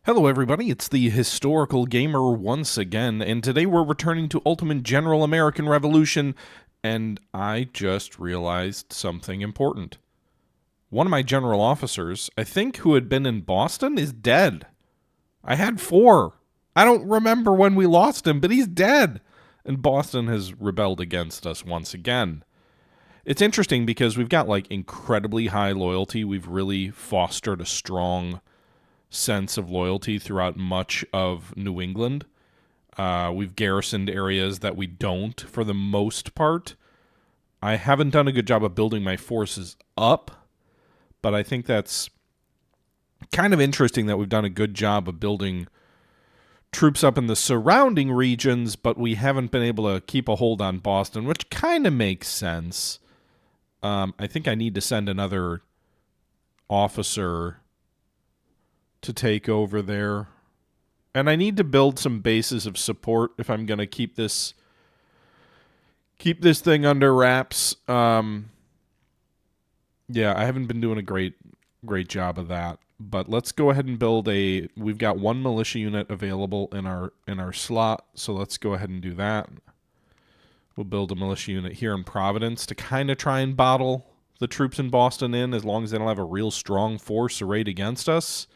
Hello everybody, it's the Historical Gamer once again, and today we're returning to Ultimate General American Revolution, and I just realized something important. One of my general officers, I think who had been in Boston, is dead. I had 4. I don't remember when we lost him, but he's dead. And Boston has rebelled against us once again. It's interesting because we've got like incredibly high loyalty. We've really fostered a strong sense of loyalty throughout much of New England. We've garrisoned areas that we don't for the most part. I haven't done a good job of building my forces up, but I think that's kind of interesting that we've done a good job of building troops up in the surrounding regions, but we haven't been able to keep a hold on Boston, which kind of makes sense. I think I need to send another officer to take over there. And I need to build some bases of support if I'm going to keep this thing under wraps. Yeah, I haven't been doing a great job of that. But let's go ahead and build we've got 1 militia unit available in our slot, so let's go ahead and do that. We'll build a militia unit here in Providence to kind of try and bottle the troops in Boston in, as long as they don't have a real strong force arrayed against us.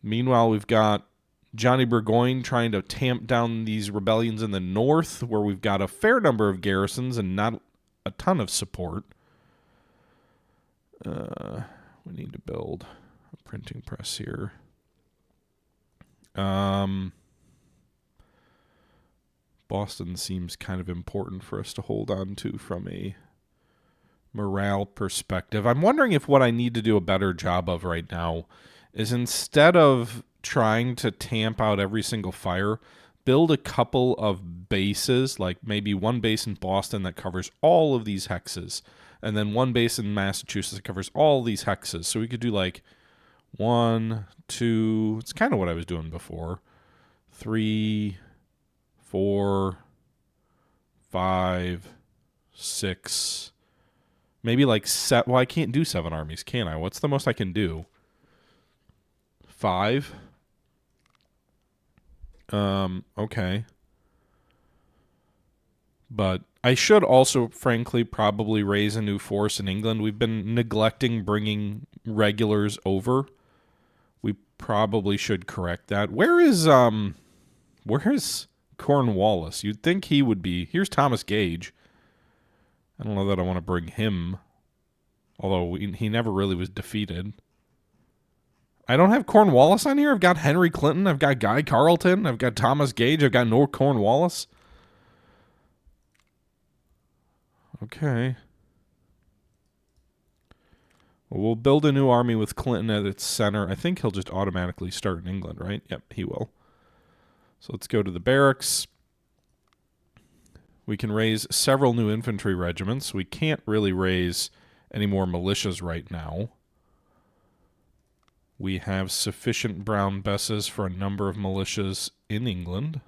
Meanwhile, we've got Johnny Burgoyne trying to tamp down these rebellions in the north, where we've got a fair number of garrisons and not a ton of support. We need to build a printing press here. Boston seems kind of important for us to hold on to from a morale perspective. I'm wondering if what I need to do a better job of right now is, instead of trying to tamp out every single fire, build a couple of bases, like maybe one base in Boston that covers all of these hexes, and then one base in Massachusetts that covers all these hexes. So we could do like 1, 2, it's kind of what I was doing before, 3, 4, 5, 6, maybe like 7. Well, I can't do 7 armies, can I? What's the most I can do? 5. Okay. But I should also, frankly, probably raise a new force in England. We've been neglecting bringing regulars over. We probably should correct that. Where is Cornwallis? You'd think he would be. Here's Thomas Gage. I don't know that I want to bring him, although he never really was defeated. I don't have Cornwallis on here. I've got Henry Clinton. I've got Guy Carleton. I've got Thomas Gage. I've got North Cornwallis. Okay. Well, we'll build a new army with Clinton at its center. I think he'll just automatically start in England, right? Yep, he will. So let's go to the barracks. We can raise several new infantry regiments. We can't really raise any more militias right now. We have sufficient brown besses for a number of militias in England.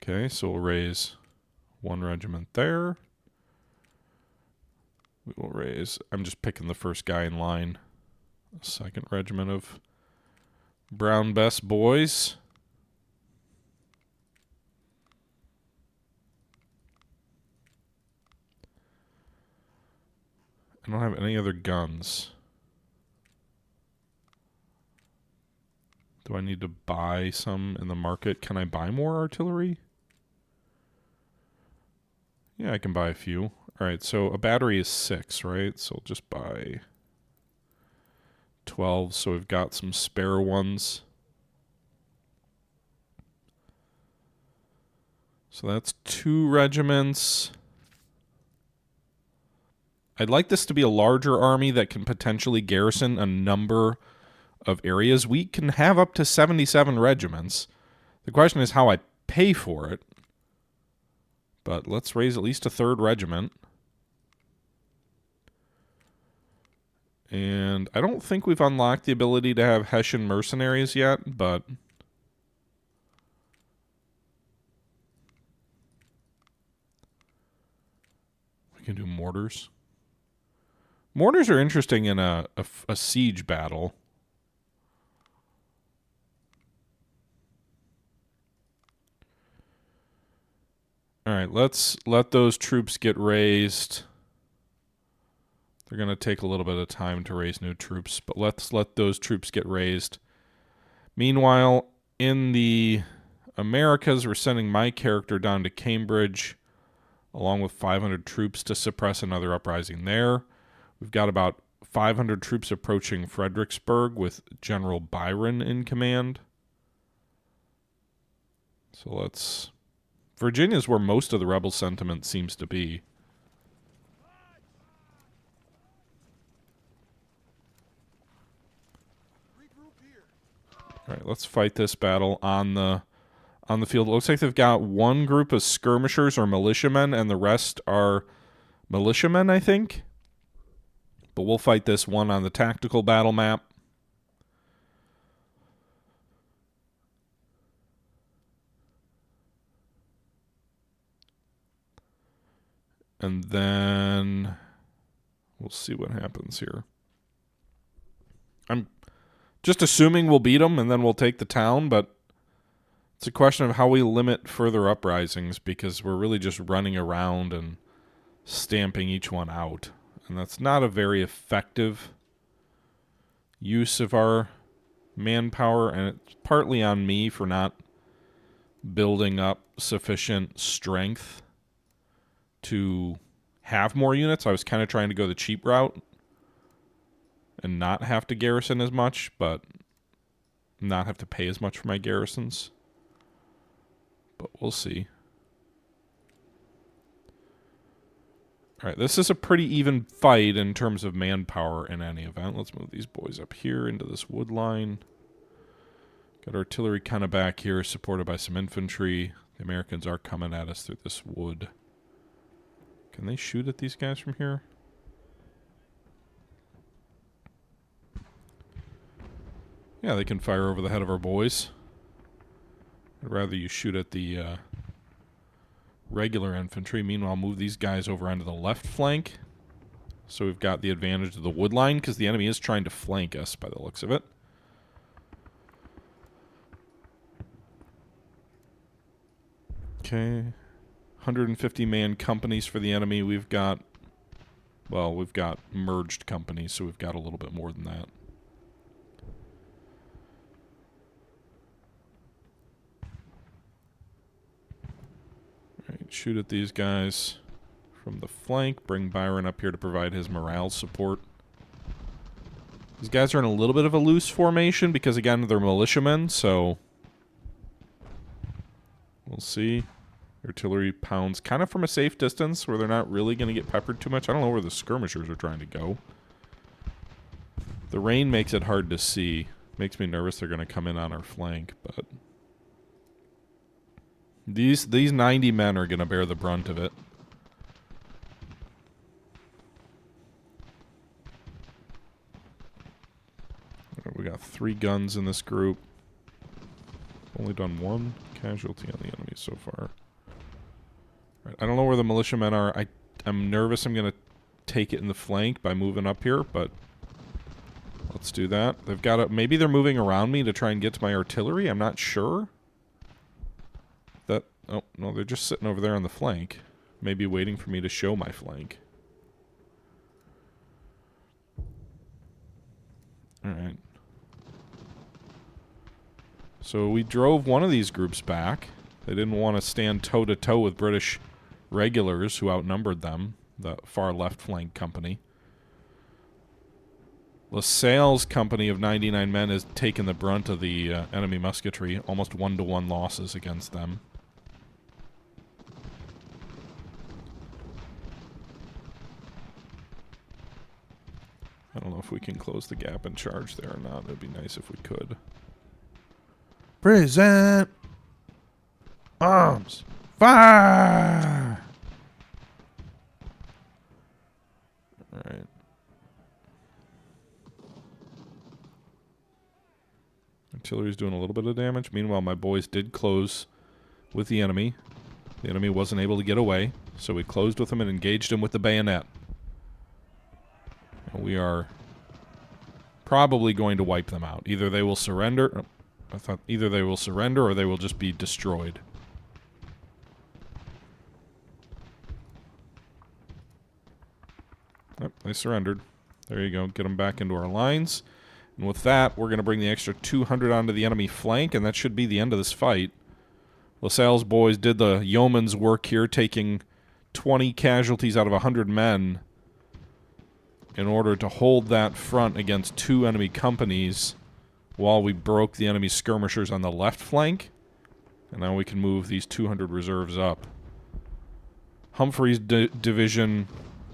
Okay, so we'll raise 1 regiment there. We will raise, I'm just picking the first guy in line, a 2nd regiment of brown bess boys. I don't have any other guns. Do I need to buy some in the market? Can I buy more artillery? Yeah, I can buy a few. All right, so a battery is 6, right? So I'll just buy 12, so we've got some spare ones. So that's 2 regiments. I'd like this to be a larger army that can potentially garrison a number of areas. We can have up to 77 regiments. The question is how I pay for it. But let's raise at least a 3rd regiment. And I don't think we've unlocked the ability to have Hessian mercenaries yet, but can do mortars. Mortars are interesting in a siege battle. All right, let's let those troops get raised. They're going to take a little bit of time to raise new troops, but let's let those troops get raised. Meanwhile, in the Americas, we're sending my character down to Cambridge, along with 500 troops to suppress another uprising there. We've got about 500 troops approaching Fredericksburg with General Byron in command. So let's... Virginia's where most of the rebel sentiment seems to be. All right, let's fight this battle on the field. It looks like they've got one group of skirmishers or militiamen, and the rest are militiamen, I think. But we'll fight this one on the tactical battle map. And then we'll see what happens here. I'm just assuming we'll beat them and then we'll take the town, but it's a question of how we limit further uprisings because we're really just running around and stamping each one out. And that's not a very effective use of our manpower, and it's partly on me for not building up sufficient strength to have more units. I was kind of trying to go the cheap route and not have to garrison as much, but not have to pay as much for my garrisons. But we'll see. All right, this is a pretty even fight in terms of manpower in any event. Let's move these boys up here into this wood line. Got artillery kind of back here, supported by some infantry. The Americans are coming at us through this wood. Can they shoot at these guys from here? Yeah, they can fire over the head of our boys. I'd rather you shoot at the regular infantry. Meanwhile, move these guys over onto the left flank. So we've got the advantage of the wood line because the enemy is trying to flank us by the looks of it. Okay. 150-man companies for the enemy. We've got merged companies, so we've got a little bit more than that. Shoot at these guys from the flank. Bring Byron up here to provide his morale support. These guys are in a little bit of a loose formation because, again, they're militiamen, so we'll see. Artillery pounds kind of from a safe distance where they're not really going to get peppered too much. I don't know where the skirmishers are trying to go. The rain makes it hard to see. Makes me nervous they're going to come in on our flank, but... These 90 men are going to bear the brunt of it. Right, we got 3 guns in this group. Only done 1 casualty on the enemy so far. Right, I don't know where the militiamen are. I'm nervous I'm going to take it in the flank by moving up here, but let's do that. They've got maybe they're moving around me to try and get to my artillery. I'm not sure. Oh, no, they're just sitting over there on the flank. Maybe waiting for me to show my flank. Alright. So we drove one of these groups back. They didn't want to stand toe-to-toe with British regulars who outnumbered them, the far left flank company. LaSalle's company of 99 men has taken the brunt of the enemy musketry, almost 1-to-1 losses against them. I don't know if we can close the gap and charge there or not. It'd be nice if we could. Present arms. Fire! Alright. Artillery's doing a little bit of damage. Meanwhile, my boys did close with the enemy. The enemy wasn't able to get away, So we closed with them and engaged them with the bayonet. And we are probably going to wipe them out. Either they will surrender. Either they will surrender or they will just be destroyed. Yep, they surrendered. There you go. Get them back into our lines. And with that, we're going to bring the extra 200 onto the enemy flank, and that should be the end of this fight. LaSalle's boys did the yeoman's work here, taking 20 casualties out of 100 men in order to hold that front against 2 enemy companies while we broke the enemy skirmishers on the left flank. And now we can move these 200 reserves up. Humphrey's division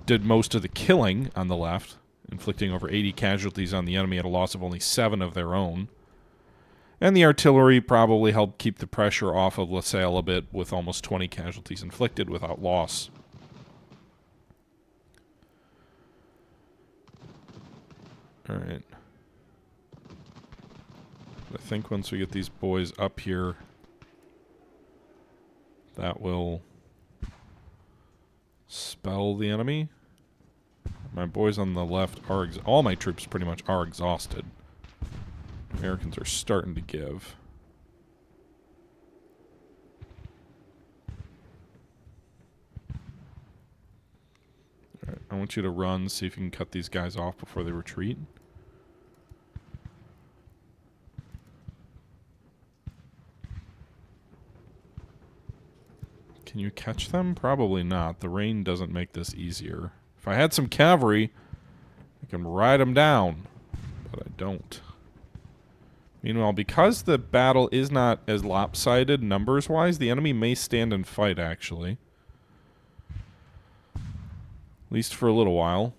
did most of the killing on the left, inflicting over 80 casualties on the enemy at a loss of only 7 of their own. And the artillery probably helped keep the pressure off of LaSalle a bit, with almost 20 casualties inflicted without loss. Alright. I think once we get these boys up here, that will spell the enemy. My boys on the left are... all my troops pretty much are exhausted. Americans are starting to give. Alright, I want you to run, see if you can cut these guys off before they retreat. Can you catch them? Probably not. The rain doesn't make this easier. If I had some cavalry, I can ride them down, but I don't. Meanwhile, because the battle is not as lopsided numbers-wise, the enemy may stand and fight, actually. At least for a little while.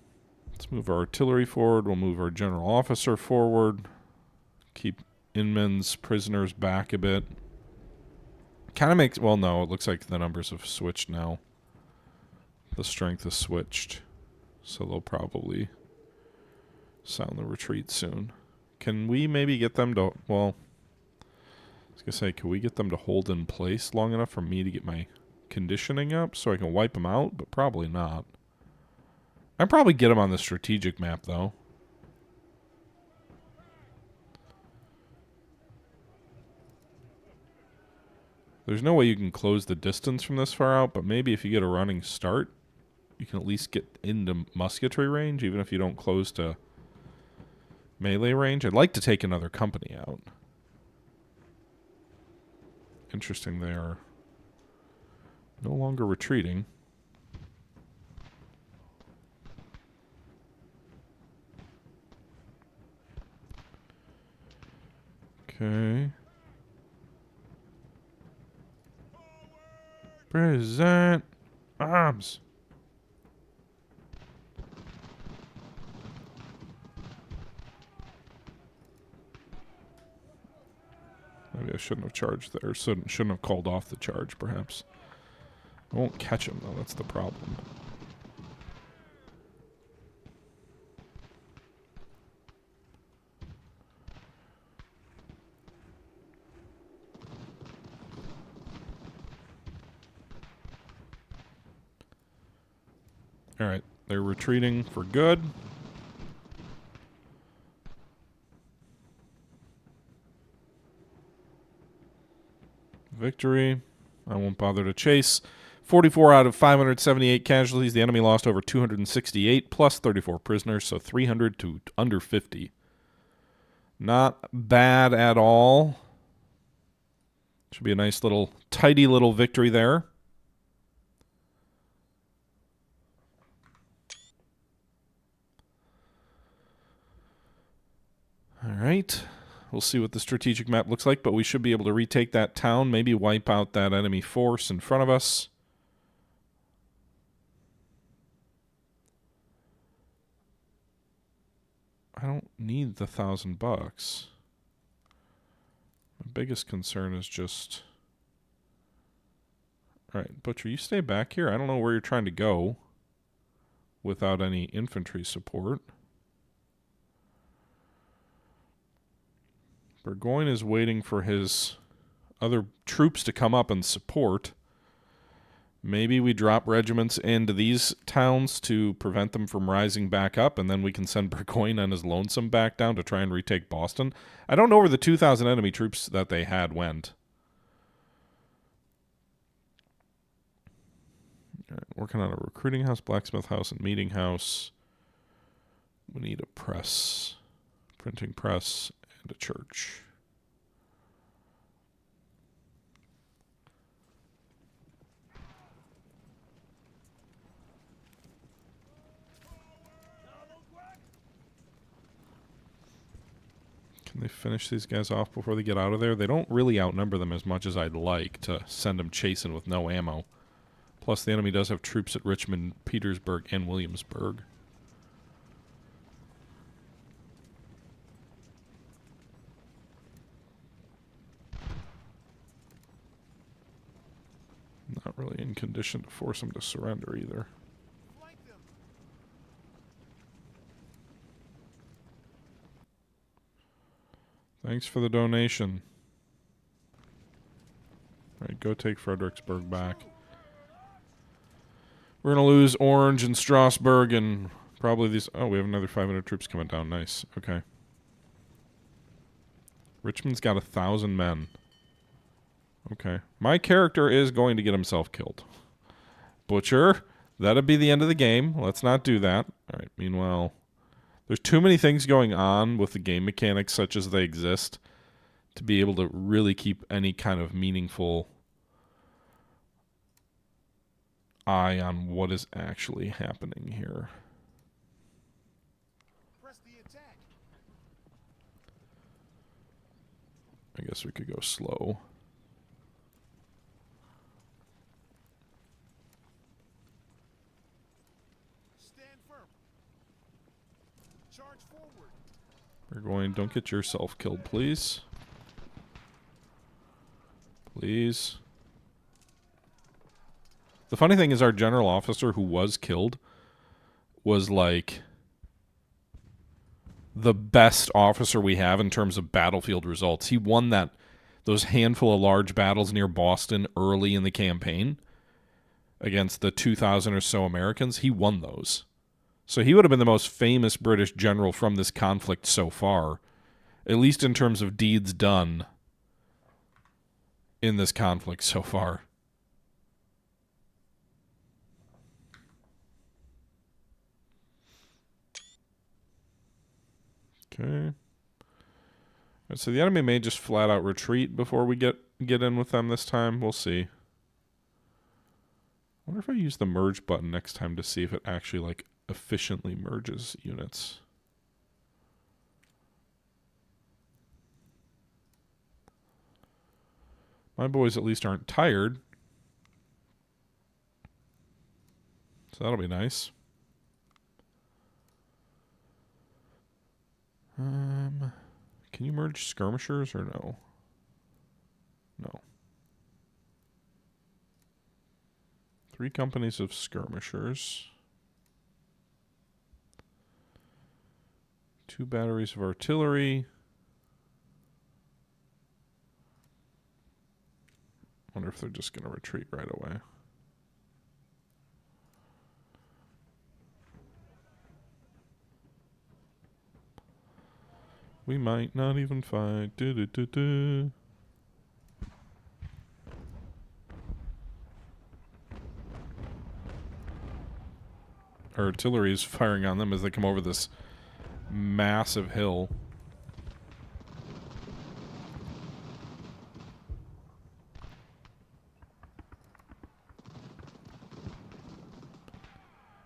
Let's move our artillery forward. We'll move our general officer forward. Keep Inman's prisoners back a bit. Kind of makes... well, no, it looks like the numbers have switched now. The strength has switched. So they'll probably sound the retreat soon. Can we maybe get them to... well, I was going to say, can we get them to hold in place long enough for me to get my conditioning up so I can wipe them out? But probably not. I'd probably get them on the strategic map, though. There's no way you can close the distance from this far out, but maybe if you get a running start, you can at least get into musketry range, even if you don't close to melee range. I'd like to take another company out. Interesting, they are no longer retreating. Okay. Present arms. Maybe I shouldn't have charged there. Shouldn't have called off the charge, perhaps. I won't catch him, though. That's the problem. Alright, they're retreating for good. Victory. I won't bother to chase. 44 out of 578 casualties. The enemy lost over 268 plus 34 prisoners, so 300 to under 50. Not bad at all. Should be a nice little, tidy little victory there. All right. We'll see what the strategic map looks like, but we should be able to retake that town, maybe wipe out that enemy force in front of us. I don't need the $1,000. My biggest concern is just... all right, Butcher, you stay back here. I don't know where you're trying to go without any infantry support. Burgoyne is waiting for his other troops to come up and support. Maybe we drop regiments into these towns to prevent them from rising back up, and then we can send Burgoyne and his lonesome back down to try and retake Boston. I don't know where the 2,000 enemy troops that they had went. All right, working on a recruiting house, blacksmith house, and meeting house. We need a press, printing press, and a church. Can they finish these guys off before they get out of there? They don't really outnumber them as much as I'd like to send them chasing with no ammo. Plus, the enemy does have troops at Richmond, Petersburg, and Williamsburg. Not really in condition to force them to surrender either. Thanks for the donation. Alright, go take Fredericksburg back. We're going to lose Orange and Strasbourg and probably these... Oh, we have another 500 troops coming down. Nice. Okay. Richmond's got 1,000 men. Okay. My character is going to get himself killed. Butcher, that'd be the end of the game. Let's not do that. Alright, meanwhile... There's too many things going on with the game mechanics such as they exist to be able to really keep any kind of meaningful eye on what is actually happening here. Press the attack. I guess we could go slow. We're going, don't get yourself killed, please. Please. The funny thing is our general officer who was killed was like the best officer we have in terms of battlefield results. He won those handful of large battles near Boston early in the campaign against the 2,000 or so Americans. He won those. So he would have been the most famous British general from this conflict so far, at least in terms of deeds done in this conflict so far. Okay. Right, so the enemy may just flat out retreat before we get in with them this time. We'll see. I wonder if I use the merge button next time to see if it actually like efficiently merges units. My boys at least aren't tired. So that'll be nice. Can you merge skirmishers or no? No. 3 companies of skirmishers. 2 batteries of artillery. Wonder if they're just going to retreat right away. We might not even fight. Our artillery is firing on them as they come over this massive hill.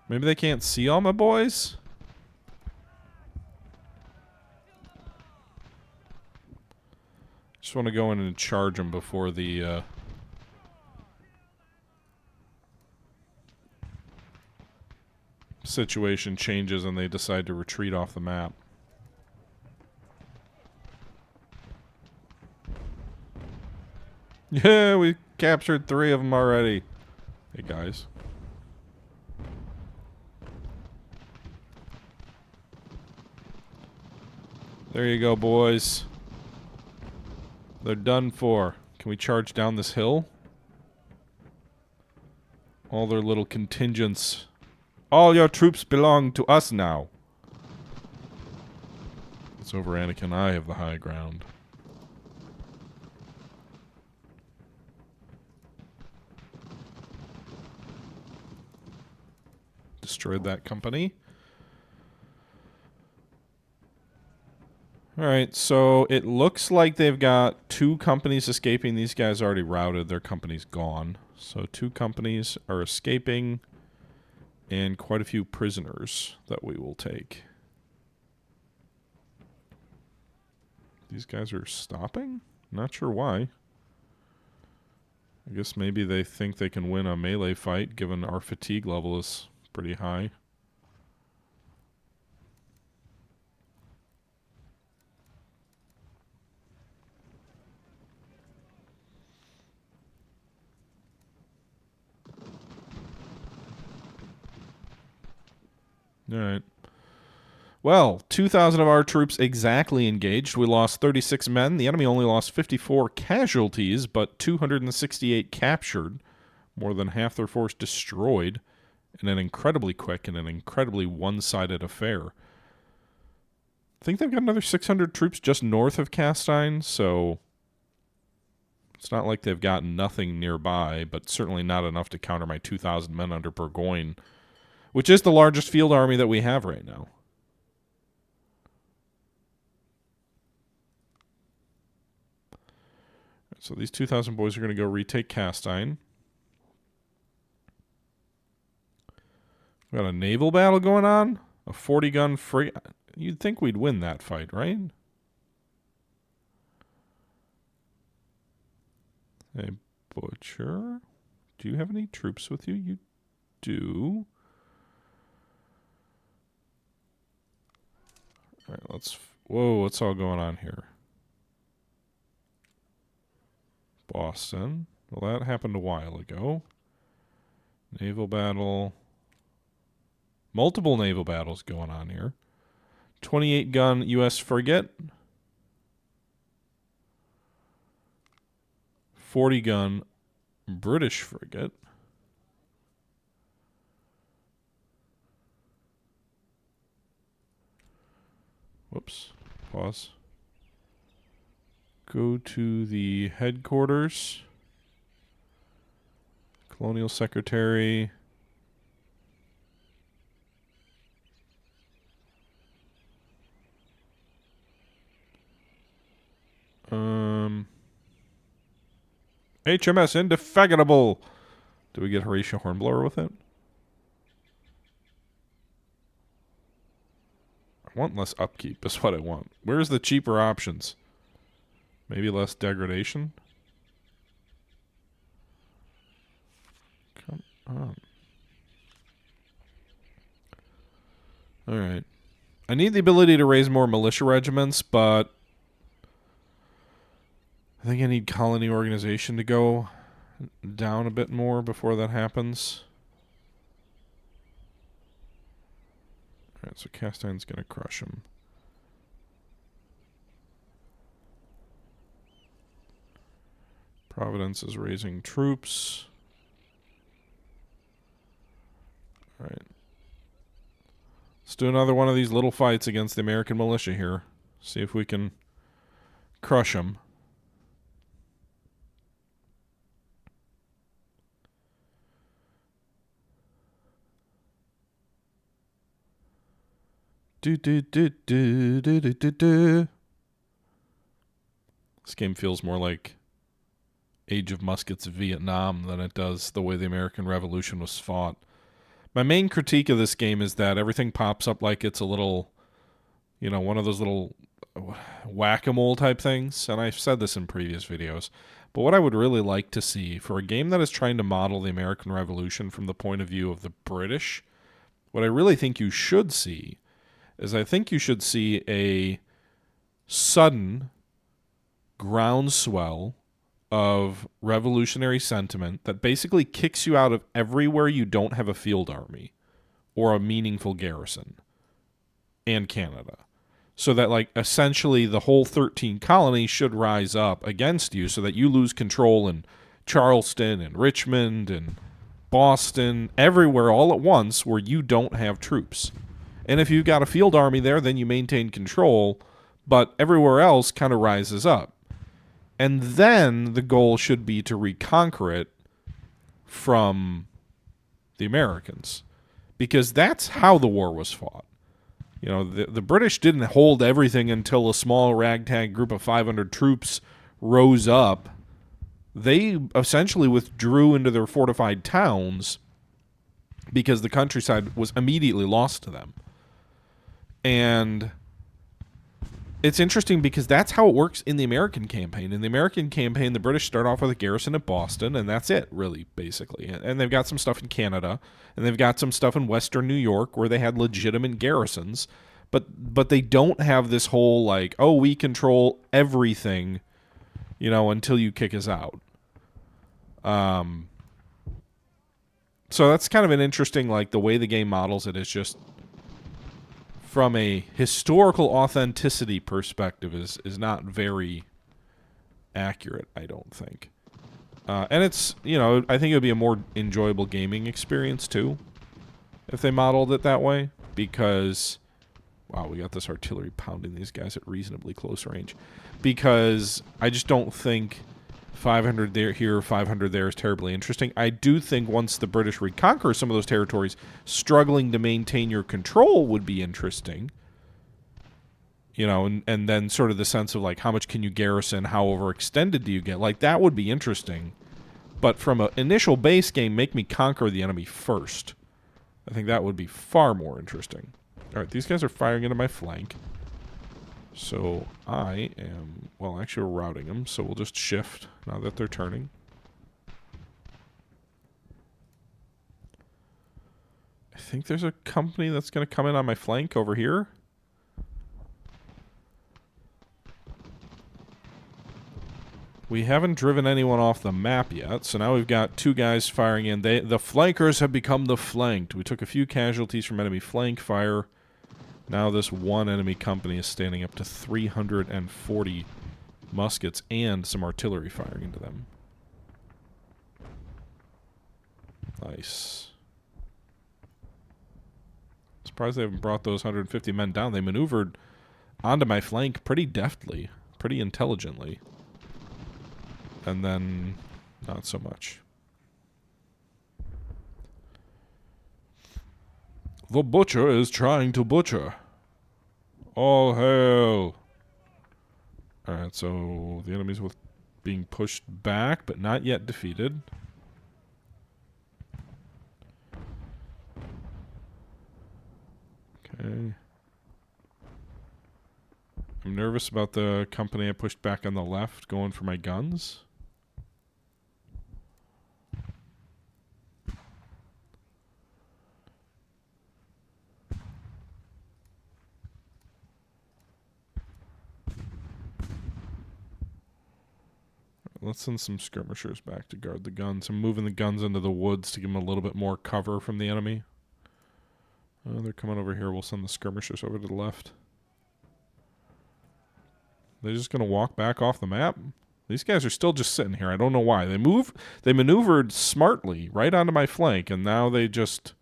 Maybe they can't see all my boys? Just want to go in and charge them before the situation changes and they decide to retreat off the map. Yeah, we captured 3 of them already. Hey, guys. There you go, boys. They're done for. Can we charge down this hill? All their little contingents. All your troops belong to us now. It's over, Anakin. I have the high ground. Destroyed that company. Alright, so it looks like they've got 2 companies escaping. These guys already routed. Their company's gone. So 2 companies are escaping. And quite a few prisoners that we will take. These guys are stopping? Not sure why. I guess maybe they think they can win a melee fight, given our fatigue level is pretty high. Alright. Well, 2,000 of our troops exactly engaged. We lost 36 men. The enemy only lost 54 casualties, but 268 captured. More than half their force destroyed in an incredibly quick and an incredibly one-sided affair. I think they've got another 600 troops just north of Castine, so it's not like they've got nothing nearby, but certainly not enough to counter my 2,000 men under Burgoyne, which is the largest field army that we have right now. So these 2,000 boys are going to go retake Castine. We got a naval battle going on. A 40-gun frigate. You'd think we'd win that fight, right? Hey, Butcher. Do you have any troops with you? You do. All right, let's... Whoa, what's all going on here? Boston. Well, that happened a while ago. Naval battle. Multiple naval battles going on here. 28-gun U.S. frigate. 40-gun British frigate. Whoops. Pause. Go to the headquarters. Colonial Secretary. HMS Indefatigable. Do we get Horatio Hornblower with it? I want less upkeep is what I want. Where's the cheaper options? Maybe less degradation? Come on. Alright. I need the ability to raise more militia regiments, but I think I need colony organization to go down a bit more before that happens. Alright, so Castine's going to crush him. Providence is raising troops. Alright. Let's do another one of these little fights against the American militia here. See if we can crush them. This game feels more like Age of Muskets Vietnam than it does the way the American Revolution was fought. My main critique of this game is that everything pops up like it's a little, you know, one of those little whack-a-mole type things, and I've said this in previous videos. But what I would really like to see for a game that is trying to model the American Revolution from the point of view of the British, what I really think you should see is I think you should see a sudden groundswell of revolutionary sentiment that basically kicks you out of everywhere you don't have a field army or a meaningful garrison and Canada. So that, like, essentially the whole 13 colonies should rise up against you so that you lose control in Charleston and Richmond and Boston, everywhere all at once where you don't have troops. And if you've got a field army there, then you maintain control, but everywhere else kind of rises up. And then the goal should be to reconquer it from the Americans, because that's how the war was fought. You know, the British didn't hold everything until a small ragtag group of 500 troops rose up. They essentially withdrew into their fortified towns because the countryside was immediately lost to them. And it's interesting because that's how it works in the American campaign. In the American campaign, the British start off with a garrison at Boston, and that's it, really, basically. And they've got some stuff in Canada, and they've got some stuff in western New York where they had legitimate garrisons. But they don't have this whole, like, oh, we control everything, you know, until you kick us out. So that's kind of an interesting, like, the way the game models it is just from a historical authenticity perspective is not very accurate, I don't think. And it's, you know, I think it would be a more enjoyable gaming experience, too, if they modeled it that way, because, wow, we got this artillery pounding these guys at reasonably close range, because I just don't think 500 there, here, 500 there is terribly interesting. I do think once the British reconquer some of those territories, struggling to maintain your control would be interesting. You know, and then sort of the sense of, like, how much can you garrison, how overextended do you get? Like, that would be interesting. But from an initial base game, make me conquer the enemy first. I think that would be far more interesting. All right, these guys are firing into my flank. So I am, well, actually we're routing them, so we'll just shift now that they're turning. I think there's a company that's going to come in on my flank over here. We haven't driven anyone off the map yet, so now we've got two guys firing in. The flankers have become the flanked. We took a few casualties from enemy flank fire. Now this one enemy company is standing up to 340 muskets and some artillery firing into them. Nice. Surprised they haven't brought those 150 men down. They maneuvered onto my flank pretty deftly, pretty intelligently. And then not so much. The butcher is trying to butcher. All hail. Alright, so the enemy's with being pushed back, but not yet defeated. Okay. I'm nervous about the company I pushed back on the left going for my guns. Let's send some skirmishers back to guard the guns. I'm moving the guns into the woods to give them a little bit more cover from the enemy. They're coming over here. We'll send the skirmishers over to the left. They're just going to walk back off the map? These guys are still just sitting here. I don't know why. They maneuvered smartly right onto my flank, and now they just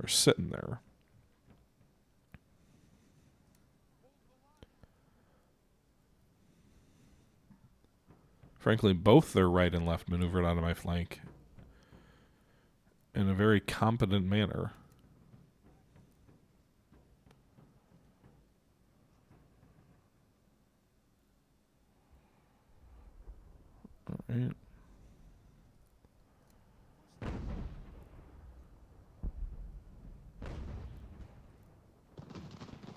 are sitting there. Frankly, both their right and left maneuvered onto my flank in a very competent manner. All right.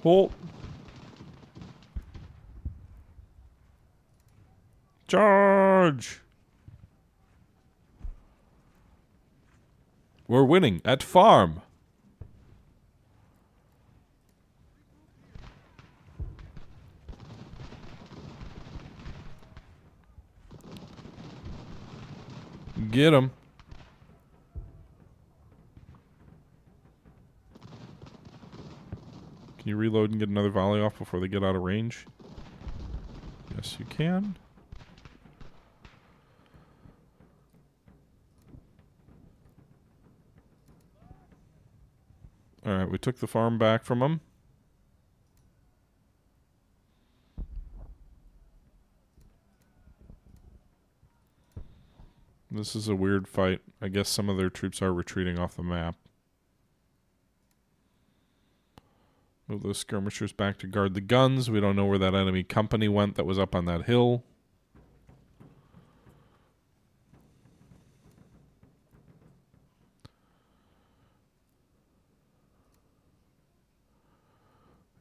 Halt. Charge! We're winning at farm. Get him. Can you reload and get another volley off before they get out of range? Yes, you can. Alright, we took the farm back from them. This is a weird fight. I guess some of their troops are retreating off the map. Move those skirmishers back to guard the guns. We don't know where that enemy company went that was up on that hill.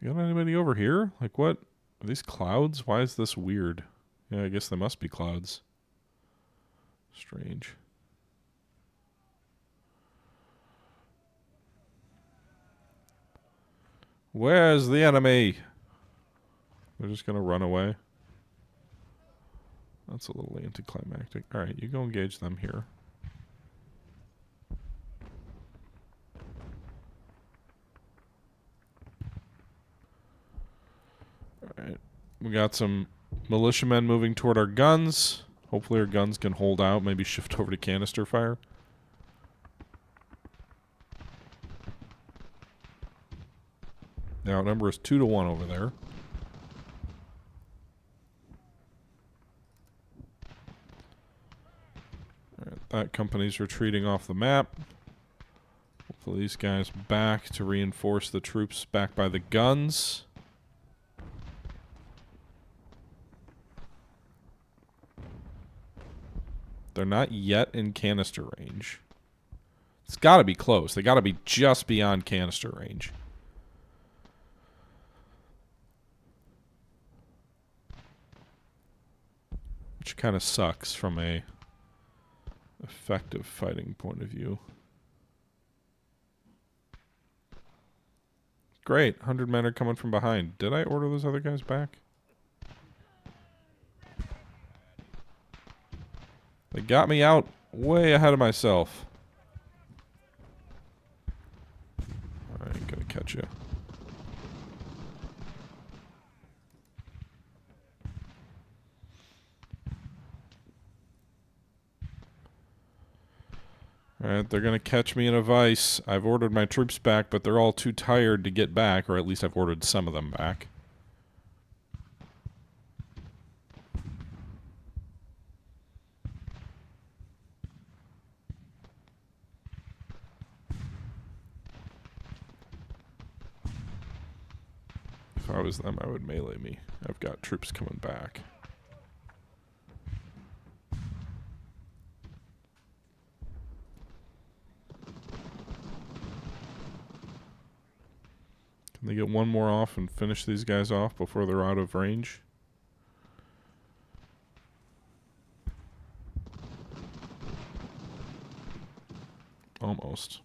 You got anybody over here? Like what? Are these clouds? Why is this weird? Yeah, I guess they must be clouds. Strange. Where's the enemy? They're just gonna run away. That's a little anticlimactic. Alright, you go engage them here. Alright. We got some militiamen moving toward our guns. Hopefully our guns can hold out. Maybe shift over to canister fire. The outnumber is 2-1 over there. Alright, that company's retreating off the map. Hopefully these guys back to reinforce the troops back by the guns. They're not yet in canister range. It's got to be close. They got to be just beyond canister range. Which kind of sucks from a effective fighting point of view. Great. 100 men are coming from behind. Did I order those other guys back? They got me out way ahead of myself. I ain't gonna catch you. Alright, they're gonna catch me in a vice. I've ordered my troops back, but they're all too tired to get back, or at least I've ordered some of them back. If I was them, I would melee me. I've got troops coming back. Can they get one more off and finish these guys off before they're out of range? Almost.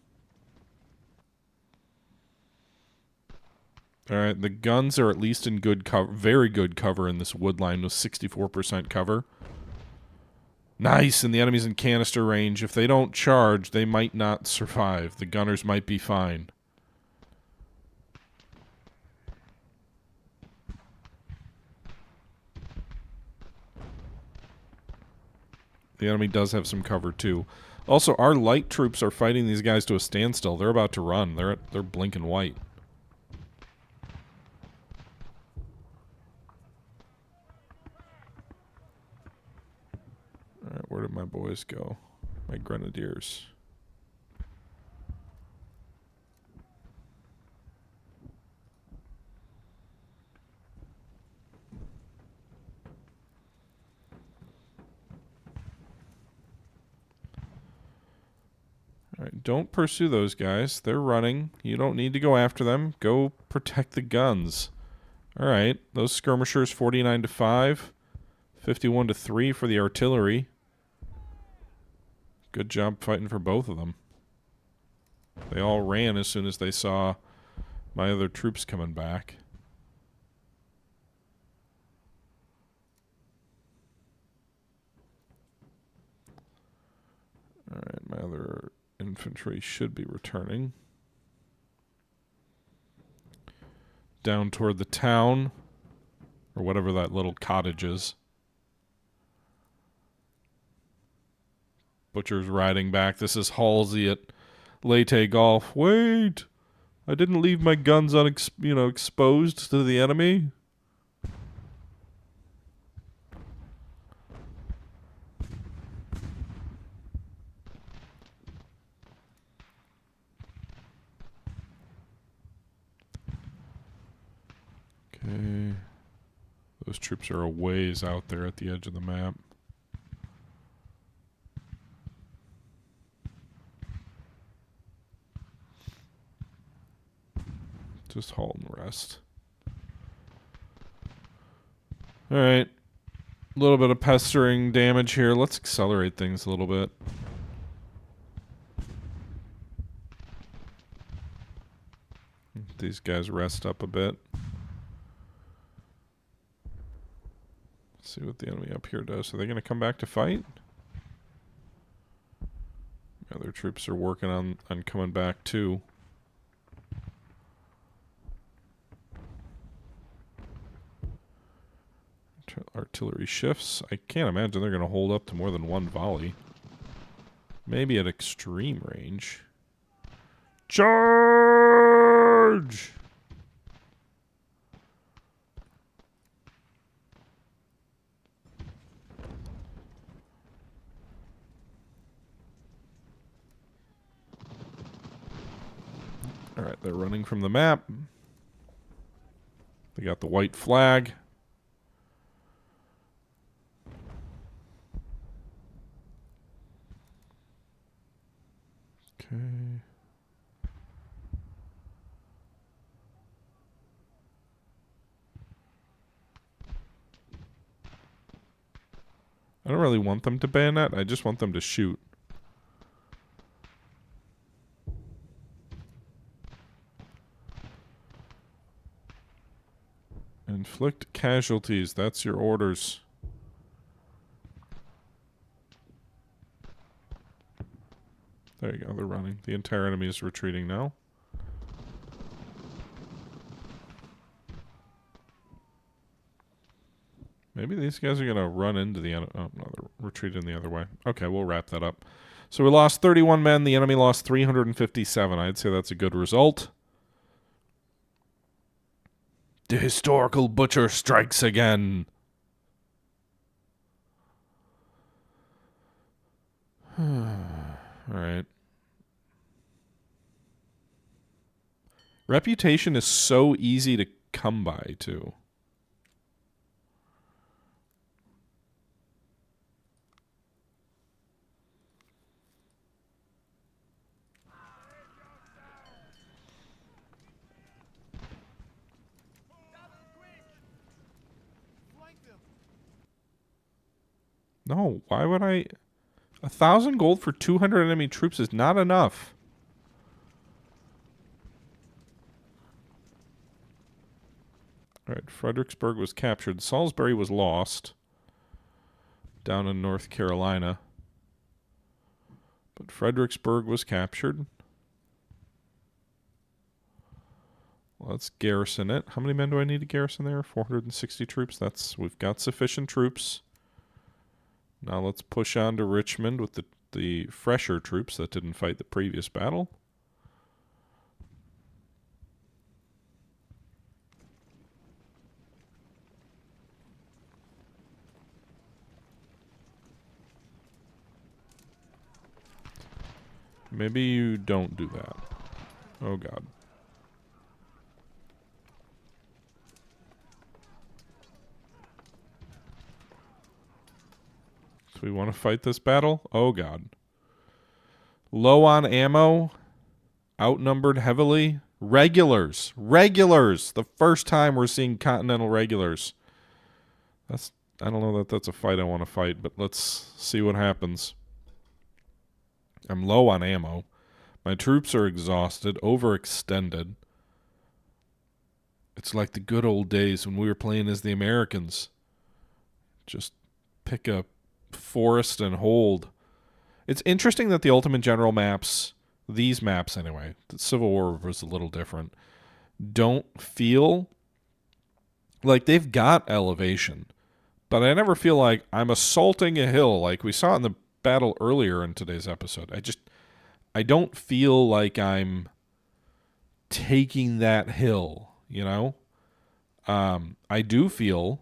Alright, the guns are at least in good cover, very good cover in this wood line with 64% cover. Nice, and the enemy's in canister range. If they don't charge, they might not survive. The gunners might be fine. The enemy does have some cover too. Also, our light troops are fighting these guys to a standstill. They're about to run. They're blinking white. Alright, where did my boys go? My grenadiers. Alright, don't pursue those guys. They're running. You don't need to go after them. Go protect the guns. Alright, those skirmishers 49-5. 51-3 for the artillery. Good job fighting for both of them. They all ran as soon as they saw my other troops coming back. Alright, my other infantry should be returning. Down toward the town, or whatever that little cottage is. Butcher's riding back. This is Halsey at Leyte Golf. Wait! I didn't leave my guns exposed to the enemy. Okay. Those troops are a ways out there at the edge of the map. Just halt and rest. Alright. A little bit of pestering damage here. Let's accelerate things a little bit. These guys rest up a bit. Let's see what the enemy up here does. Are they going to come back to fight? Yeah, their troops are working on coming back too. Artillery shifts. I can't imagine they're going to hold up to more than one volley. Maybe at extreme range. Charge! Alright, they're running from the map. They got the white flag. Okay. I don't really want them to bayonet. I just want them to shoot. Inflict casualties. That's your orders. There you go. They're running. The entire enemy is retreating now. Maybe these guys are going to run into the enemy. Oh, no, they're retreating the other way. Okay, we'll wrap that up. So we lost 31 men. The enemy lost 357. I'd say that's a good result. The historical butcher strikes again. Alright. Reputation is so easy to come by, too. No, why would I... 1,000 gold for 200 enemy troops is not enough. Alright, Fredericksburg was captured. Salisbury was lost. Down in North Carolina. But Fredericksburg was captured. Let's garrison it. How many men do I need to garrison there? 460 troops. We've got sufficient troops. Now let's push on to Richmond with the fresher troops that didn't fight the previous battle. Maybe you don't do that. Oh god. Do we want to fight this battle? Oh god. Low on ammo. Outnumbered heavily. Regulars. Regulars! The first time we're seeing continental regulars. I don't know that that's a fight I want to fight, but let's see what happens. I'm low on ammo. My troops are exhausted, overextended. It's like the good old days when we were playing as the Americans. Just pick a forest and hold. It's interesting that the Ultimate General maps, these maps anyway, the Civil War was a little different, don't feel like they've got elevation. But I never feel like I'm assaulting a hill like we saw in the battle earlier in today's episode. I don't feel like I'm taking that hill, you know? I do feel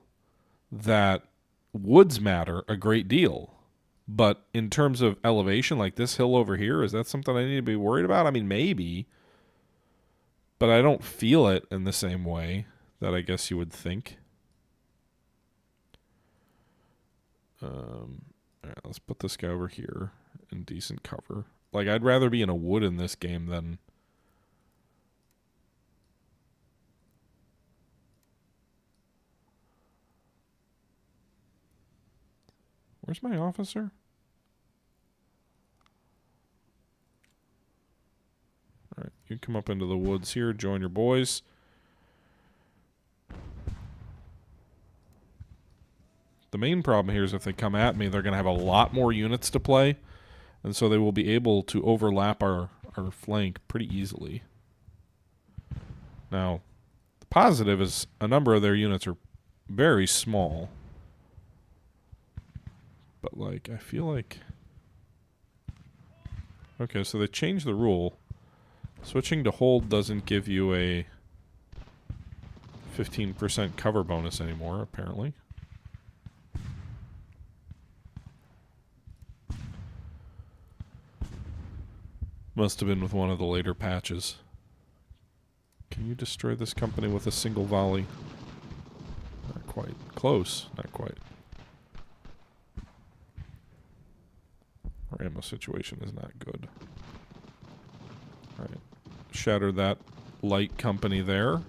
that woods matter a great deal. But in terms of elevation, like this hill over here, is that something I need to be worried about? I mean, maybe. But I don't feel it in the same way that I guess you would think. All right, let's put this guy over here in decent cover. Like, I'd rather be in a wood in this game than... Where's my officer? All right, you come up into the woods here, join your boys. The main problem here is if they come at me, they're going to have a lot more units to play, and so they will be able to overlap our flank pretty easily. Now, the positive is a number of their units are very small. But, like, I feel like... Okay, so they changed the rule. Switching to hold doesn't give you a 15% cover bonus anymore, apparently. Must have been with one of the later patches. Can you destroy this company with a single volley? Not quite. Close. Not quite. Our ammo situation is not good. Alright. Shatter that light company there.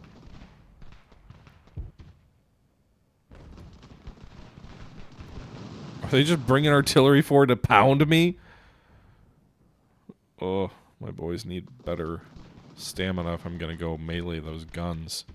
Are they just bringing artillery forward to pound me? Oh, my boys need better stamina if I'm going to go melee those guns.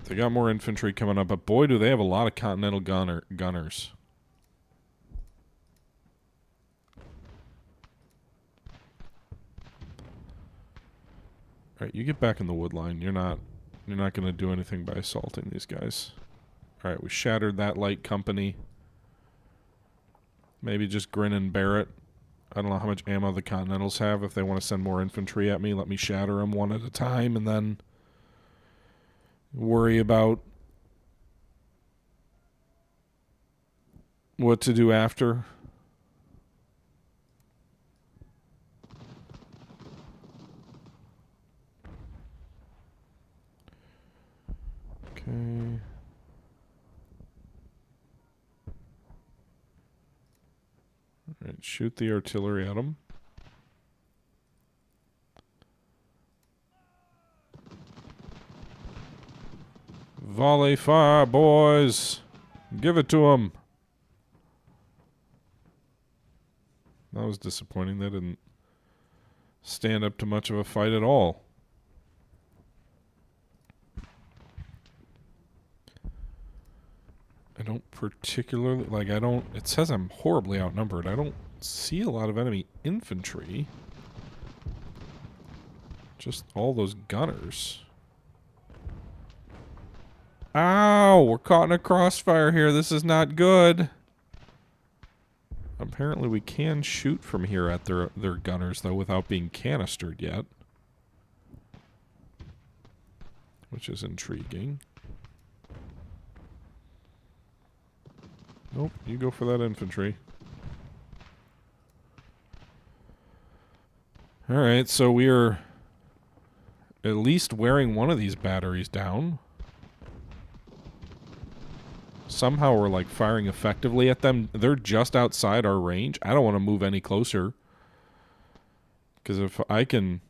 They got more infantry coming up, but boy, do they have a lot of continental gunners. All right, you get back in the wood line. You're not going to do anything by assaulting these guys. All right, we shattered that light company. Maybe just grin and bear it. I don't know how much ammo the Continentals have. If they want to send more infantry at me, let me shatter them one at a time, and then worry about what to do after. Okay. All right, shoot the artillery at them. Volley fire, boys. Give it to them. That was disappointing. They didn't stand up to much of a fight at all. I don't particularly... Like, I don't... It says I'm horribly outnumbered. I don't see a lot of enemy infantry. Just all those gunners. Ow! We're caught in a crossfire here. This is not good. Apparently we can shoot from here at their gunners, though, without being canistered yet. Which is intriguing. Nope, you go for that infantry. Alright, so we are at least wearing one of these batteries down. Somehow we're, like, firing effectively at them. They're just outside our range. I don't want to move any closer. Because if I can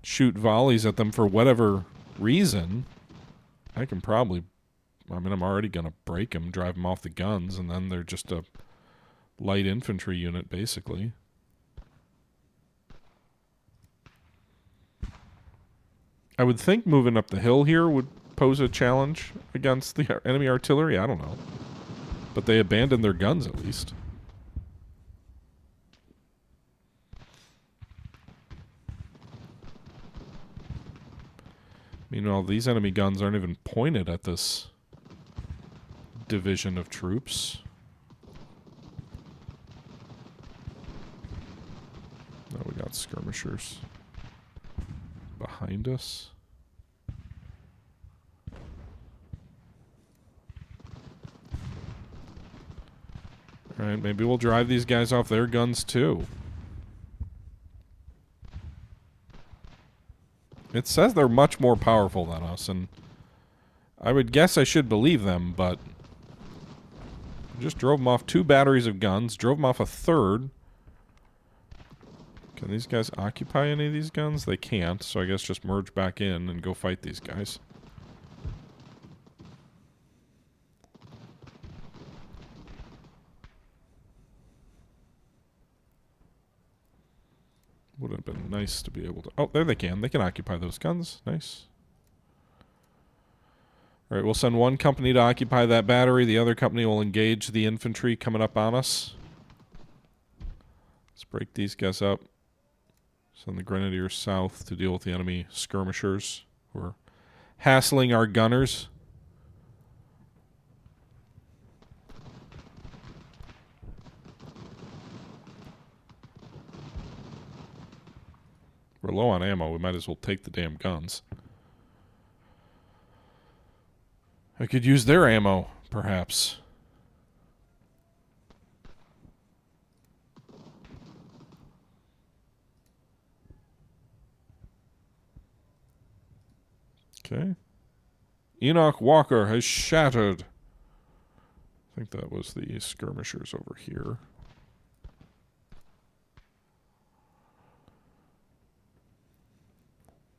shoot volleys at them for whatever reason, I can probably... I mean, I'm already going to break them, drive them off the guns, and then they're just a light infantry unit, basically. I would think moving up the hill here would pose a challenge against the enemy artillery. I don't know. But they abandoned their guns, at least. Meanwhile, these enemy guns aren't even pointed at this division of troops. Now we got skirmishers behind us. Alright, maybe we'll drive these guys off their guns too. It says they're much more powerful than us, and I would guess I should believe them, but just drove them off 2 batteries of guns, drove them off a third. Can these guys occupy any of these guns? They can't, so I guess just merge back in and go fight these guys. Would have been nice to be able to... Oh, there they can. They can occupy those guns. Nice. Alright, we'll send one company to occupy that battery. The other company will engage the infantry coming up on us. Let's break these guys up. Send the grenadiers south to deal with the enemy skirmishers who are hassling our gunners. We're low on ammo. We might as well take the damn guns. I could use their ammo, perhaps. Okay. Enoch Walker has shattered. I think that was the skirmishers over here.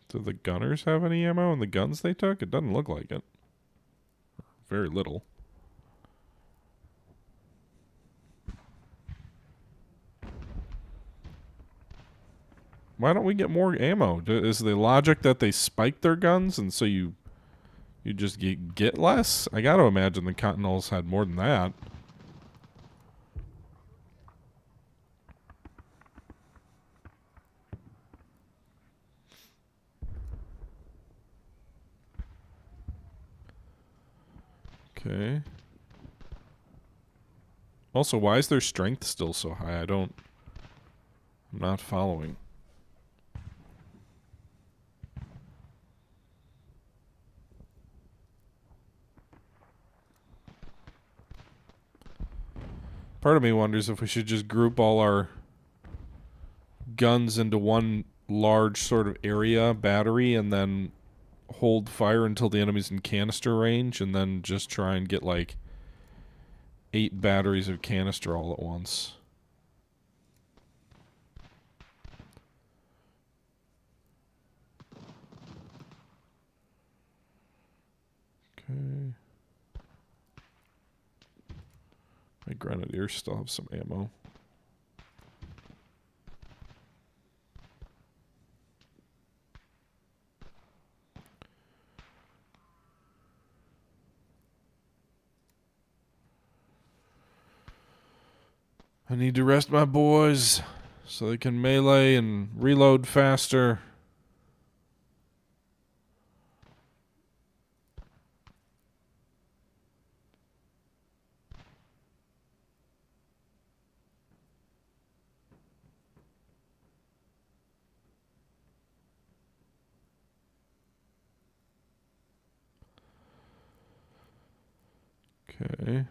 Do the gunners have any ammo in the guns they took? It doesn't look like it. Very little. Why don't we get more ammo? Is the logic that they spiked their guns and so you just get less? I gotta imagine the continentals had more than that. Okay. Also, why is their strength still so high? I'm not following. Part of me wonders if we should just group all our guns into one large sort of area, battery, and then hold fire until the enemy's in canister range, and then just try and get like 8 batteries of canister all at once. Okay. My grenadiers still have some ammo. I need to rest my boys so they can melee and reload faster. Okay.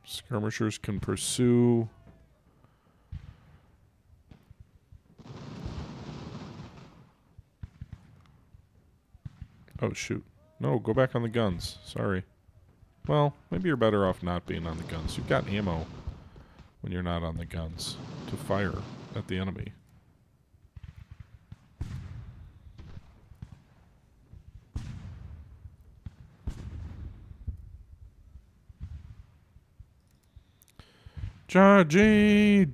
Skirmishers can pursue. Oh, shoot. No, go back on the guns. Sorry. Well, maybe you're better off not being on the guns. You've got ammo when you're not on the guns to fire at the enemy. Charging!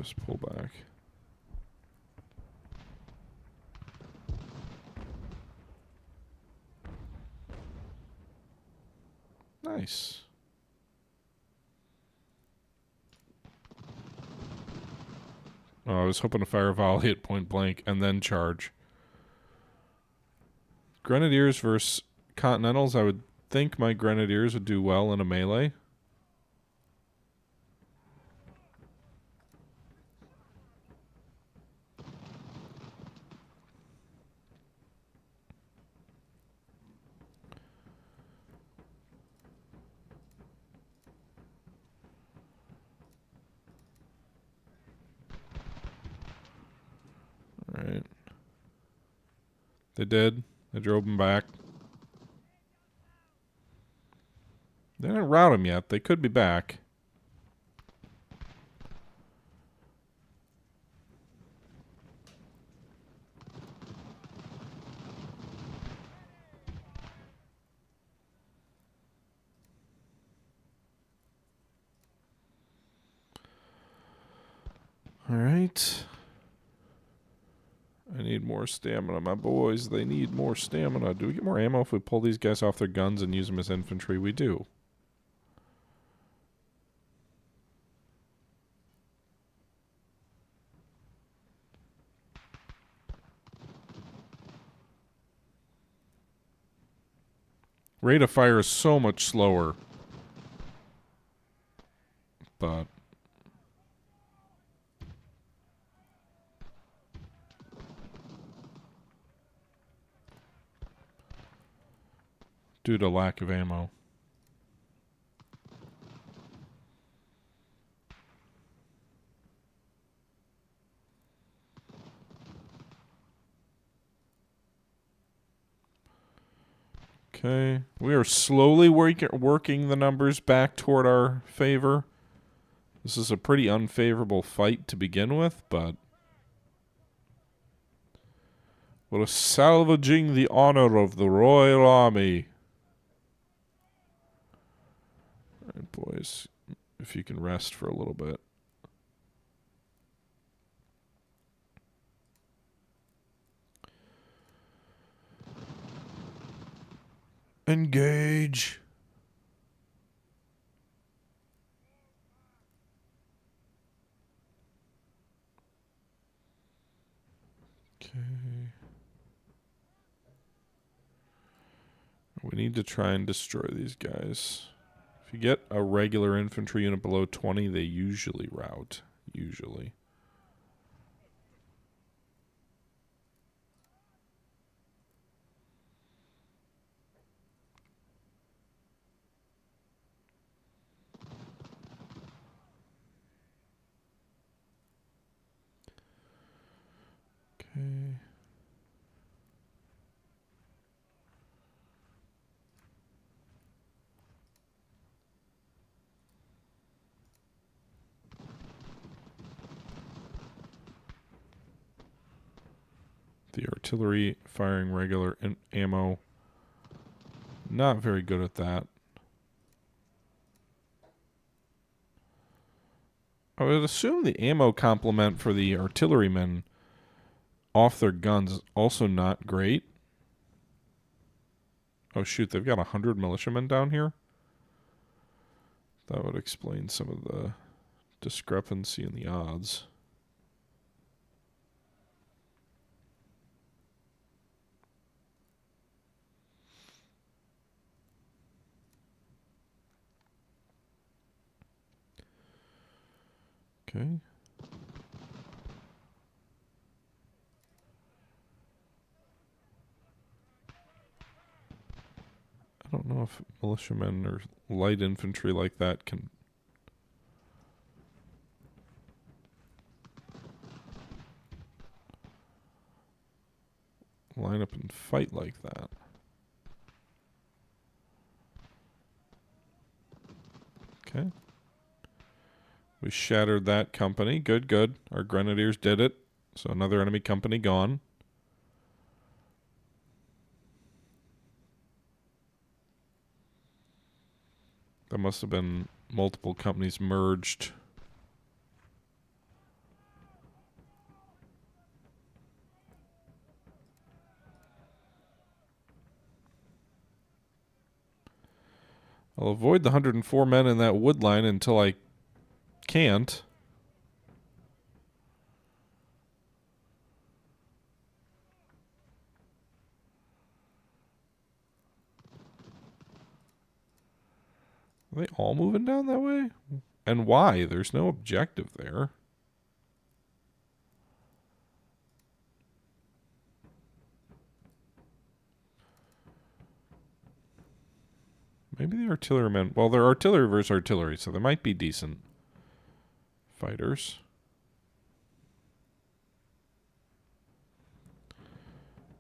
Just pull back. Nice. Oh, I was hoping to fire a volley at point blank and then charge. Grenadiers versus continentals. I would think my grenadiers would do well in a melee. Alright. They did. They drove them back. They didn't rout them yet. They could be back. Alright. I need more stamina. My boys, they need more stamina. Do we get more ammo if we pull these guys off their guns and use them as infantry? We do. Rate of fire is so much slower. But due to lack of ammo. Okay, we are slowly working the numbers back toward our favor. This is a pretty unfavorable fight to begin with, but we're salvaging the honor of the Royal Army. All right, boys, if you can rest for a little bit. Engage. Okay. We need to try and destroy these guys. If you get a regular infantry unit below 20, they usually rout. Usually. Okay. The artillery firing regular ammo. Not very good at that. I would assume the ammo complement for the artillerymen off their guns is also not great. Oh shoot, they've got 100 militiamen down here? That would explain some of the discrepancy in the odds. Okay. I don't know if militiamen or light infantry like that can line up and fight like that. Okay. We shattered that company. Good, good. Our grenadiers did it. So another enemy company gone. That must have been multiple companies merged. I'll avoid the 104 men in that wood line until I can't. Are they all moving down that way? And why? There's no objective there. Maybe the artillerymen... Well, they're artillery versus artillery, so they might be decent fighters.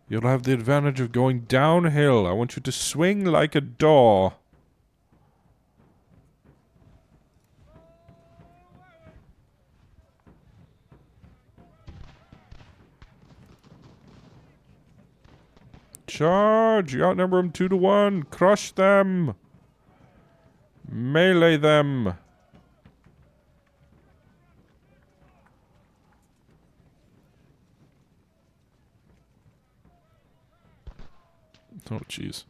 You'll have the advantage of going downhill. I want you to swing like a door. Charge! You outnumber them 2-1. Crush them. Melee them. Oh, jeez.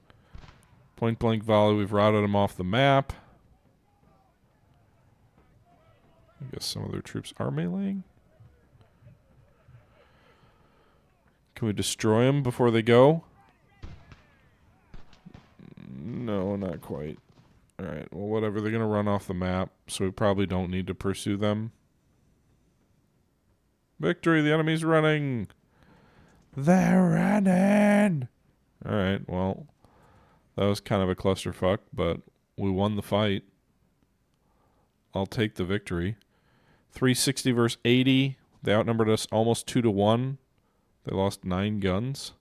Point blank volley. We've routed them off the map. I guess some of their troops are meleeing. Can we destroy them before they go? No, not quite. Alright, well, whatever. They're going to run off the map, so we probably don't need to pursue them. Victory! The enemy's running! They're running! Alright, well, that was kind of a clusterfuck, but we won the fight. I'll take the victory. 360 versus 80. They outnumbered us almost 2-1. They lost 9 guns.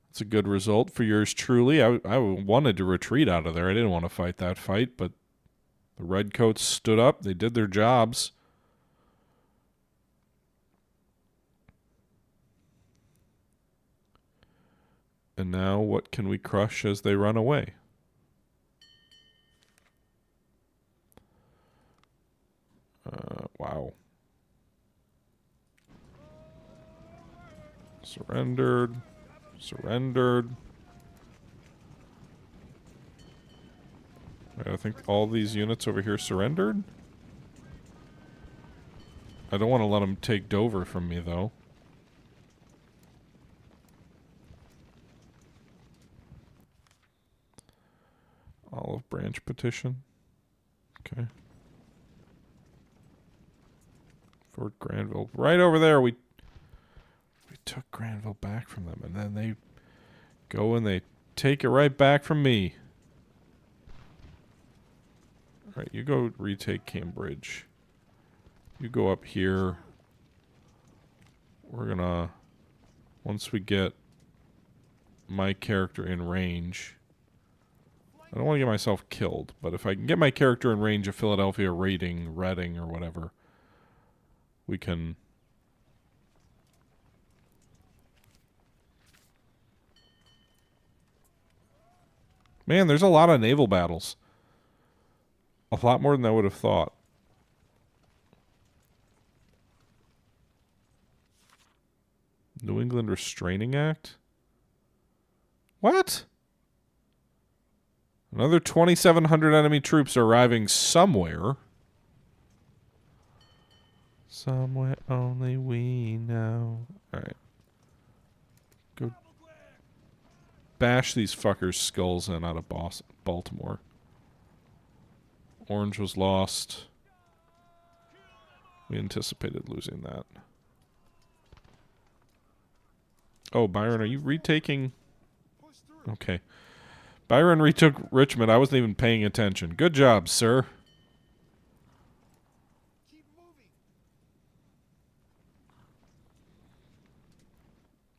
That's a good result for yours truly. I wanted to retreat out of there. I didn't want to fight that fight, but the Redcoats stood up. They did their jobs. And now what can we crush as they run away? Wow. Surrendered. Surrendered. Right, I think all these units over here surrendered. I don't want to let them take Dover from me, though. Olive Branch petition. Okay. Fort Granville. Right over there. We took Granville back from them, and then they go and they take it right back from me. Alright, you go retake Cambridge. You go up here. We're gonna... Once we get my character in range... I don't want to get myself killed, but if I can get my character in range of Philadelphia, Reading, or whatever, we can... Man, there's a lot of naval battles. A lot more than I would have thought. New England Restraining Act? What? Another 2,700 enemy troops are arriving somewhere. Somewhere only we know. Alright. Go bash these fuckers' skulls in out of Baltimore. Orange was lost. We anticipated losing that. Oh, Byron, are you retaking? Okay. Byron retook Richmond. I wasn't even paying attention. Good job, sir.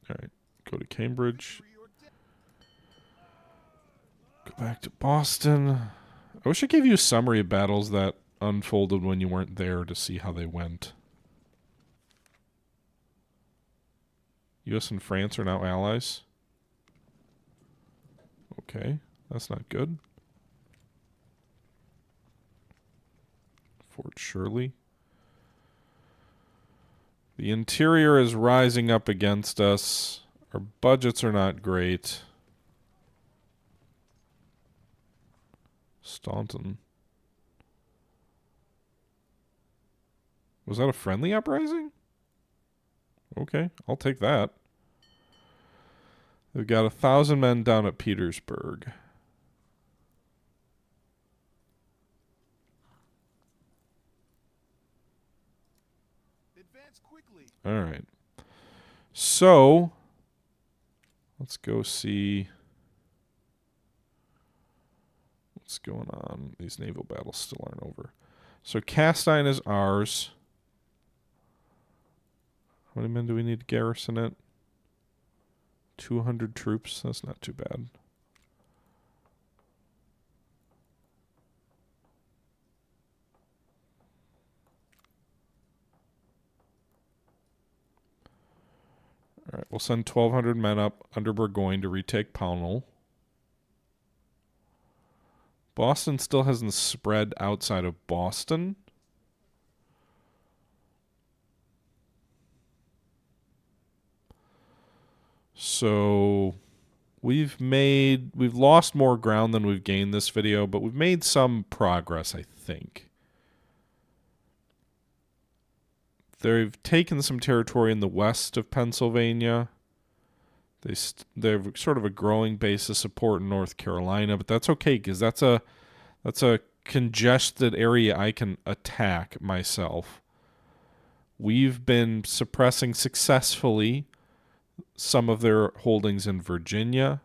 Alright, go to Cambridge. Go back to Boston. I wish I gave you a summary of battles that unfolded when you weren't there to see how they went. US and France are now allies. Okay, that's not good. Fort Shirley. The interior is rising up against us. Our budgets are not great. Staunton. Was that a friendly uprising? Okay, I'll take that. They've got 1,000 men down at Petersburg. Advance quickly. All right. So, let's go see what's going on. These naval battles still aren't over. So, Castine is ours. How many men do we need to garrison it? 200 troops. That's not too bad. All right, we'll send 1,200 men up under Burgoyne to retake Pownal. Boston still hasn't spread outside of Boston. So we've lost more ground than we've gained this video, but we've made some progress, I think. They've taken some territory in the west of Pennsylvania. They're sort of a growing base of support in North Carolina, but that's okay because that's a congested area I can attack myself. We've been suppressing successfully some of their holdings in Virginia.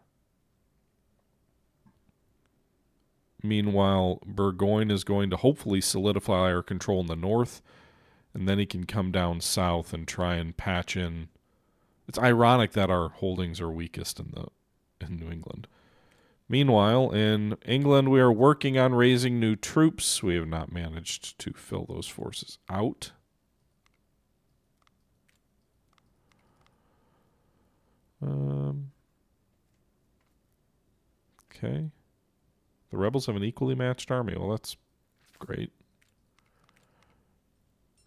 Meanwhile, Burgoyne is going to hopefully solidify our control in the north, and then he can come down south and try and patch in. It's ironic that our holdings are weakest in New England. Meanwhile, in England, we are working on raising new troops. We have not managed to fill those forces out. Okay. The rebels have an equally matched army. Well, that's great.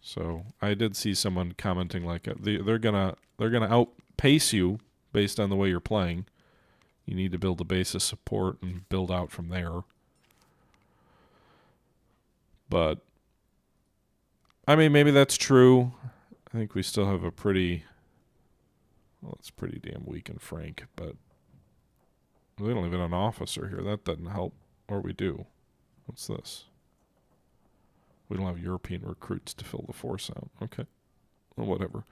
So I did see someone commenting like they're gonna outpace you based on the way you're playing. You need to build a base of support and build out from there. But I mean, maybe that's true. I think we still have a pretty, well, it's pretty damn weak and frank, but we don't even have an officer here. That doesn't help. Or we do. What's this? We don't have European recruits to fill the force out. Okay. Well, whatever.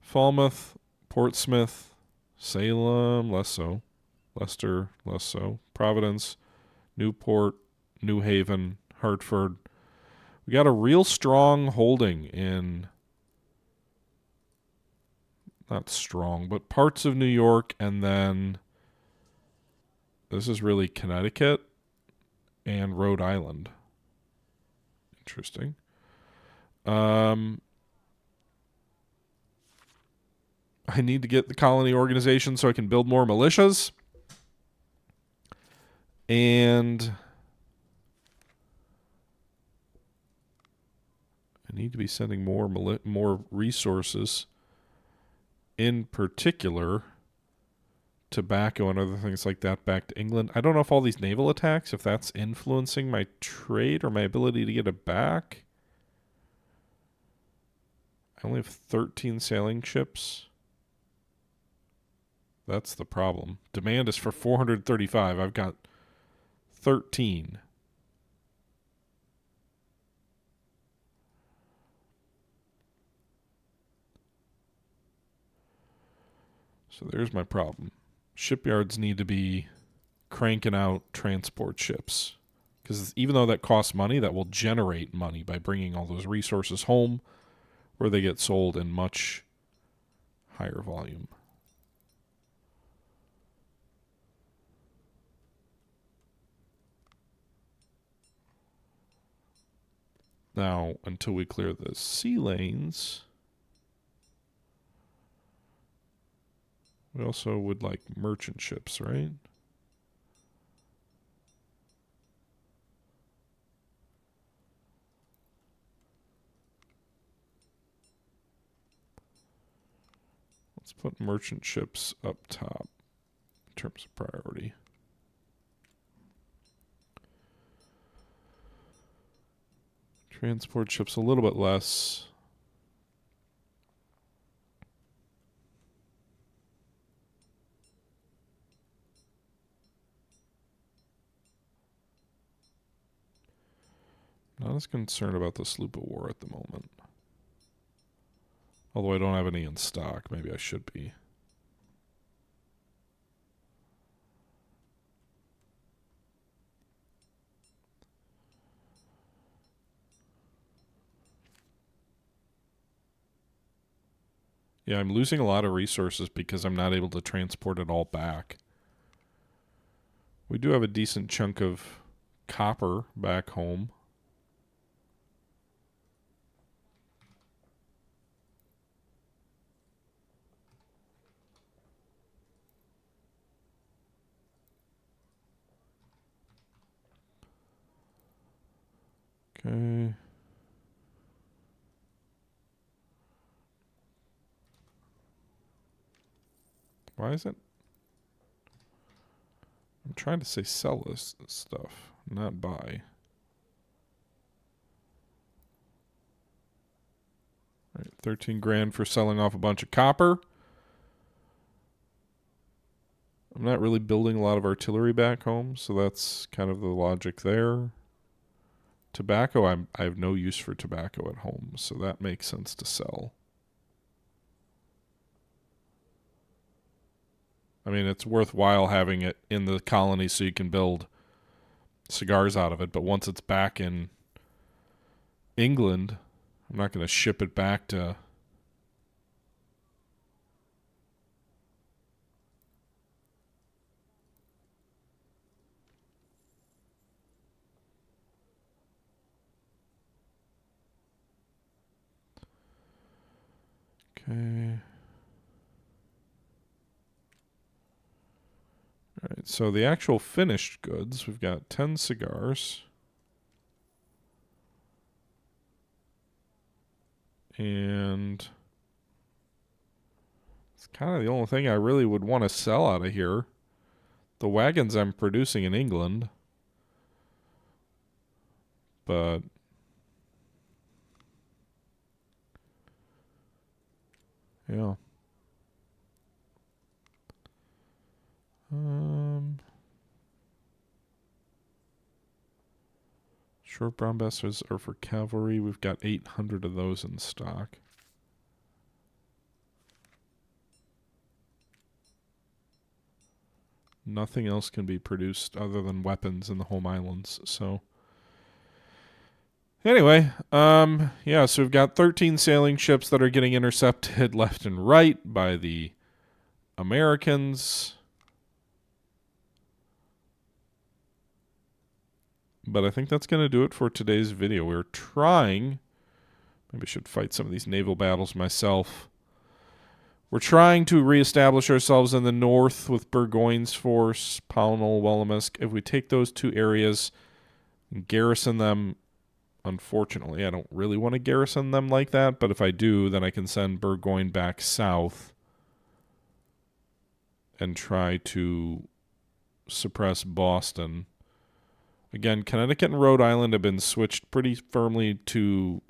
Falmouth, Portsmouth, Salem, less so. Leicester, less so. Providence, Newport, New Haven, Hartford. We got a real strong holding in, not strong, but parts of New York, and then this is really Connecticut and Rhode Island. Interesting. I need to get the colony organization so I can build more militias. And I need to be sending more resources, in particular tobacco and other things like that, back to England. I don't know if all these naval attacks, if that's influencing my trade or my ability to get it back. I only have 13 sailing ships. That's the problem. Demand is for 435. I've got 13. So there's my problem. Shipyards need to be cranking out transport ships, because even though that costs money, that will generate money by bringing all those resources home where they get sold in much higher volume. Now, until we clear the sea lanes, we also would like merchant ships, right? Let's put merchant ships up top in terms of priority. Transport ships a little bit less. Not as concerned about the sloop of war at the moment. Although I don't have any in stock. Maybe I should be. Yeah, I'm losing a lot of resources because I'm not able to transport it all back. We do have a decent chunk of copper back home. Okay. Why is it? I'm trying to say sell this stuff, not buy. All right, 13 grand for selling off a bunch of copper. I'm not really building a lot of artillery back home, so that's kind of the logic there. Tobacco, I have no use for tobacco at home, so that makes sense to sell. I mean, it's worthwhile having it in the colony so you can build cigars out of it, but once it's back in England, I'm not going to ship it back to... Okay. All right, so the actual finished goods, we've got 10 cigars. And it's kind of the only thing I really would want to sell out of here. The wagons I'm producing in England. But yeah. Short brown bastards are for cavalry. We've got 800 of those in stock. Nothing else can be produced other than weapons in the home islands. So anyway, yeah, so we've got 13 sailing ships that are getting intercepted left and right by the Americans. But I think that's going to do it for today's video. We're trying, maybe I should fight some of these naval battles myself. We're trying to reestablish ourselves in the north with Burgoyne's force, Pownal, Wellamisk. If we take those two areas and garrison them, unfortunately, I don't really want to garrison them like that, but if I do, then I can send Burgoyne back south and try to suppress Boston. Again, Connecticut and Rhode Island have been switched pretty firmly to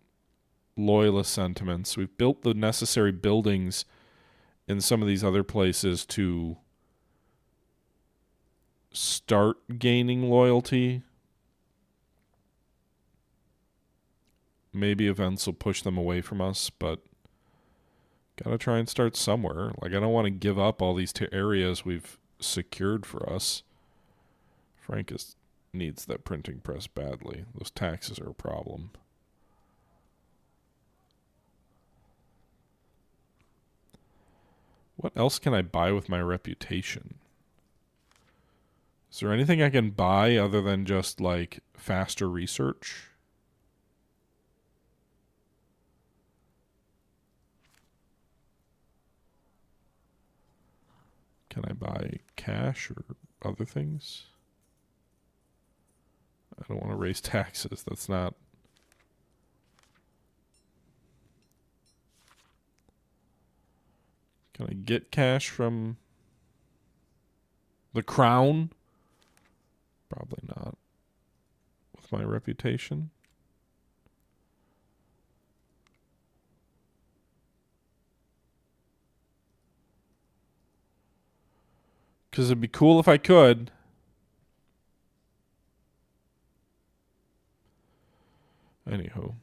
loyalist sentiments. We've built the necessary buildings in some of these other places to start gaining loyalty. Maybe events will push them away from us, but gotta try and start somewhere. Like, I don't want to give up all these areas we've secured for us. Frank needs that printing press badly. Those taxes are a problem. What else can I buy with my reputation? Is there anything I can buy other than just, like, faster research? Can I buy cash or other things? I don't want to raise taxes. That's not... Can I get cash from the crown? Probably not. With my reputation. Because it'd be cool if I could. Anywho.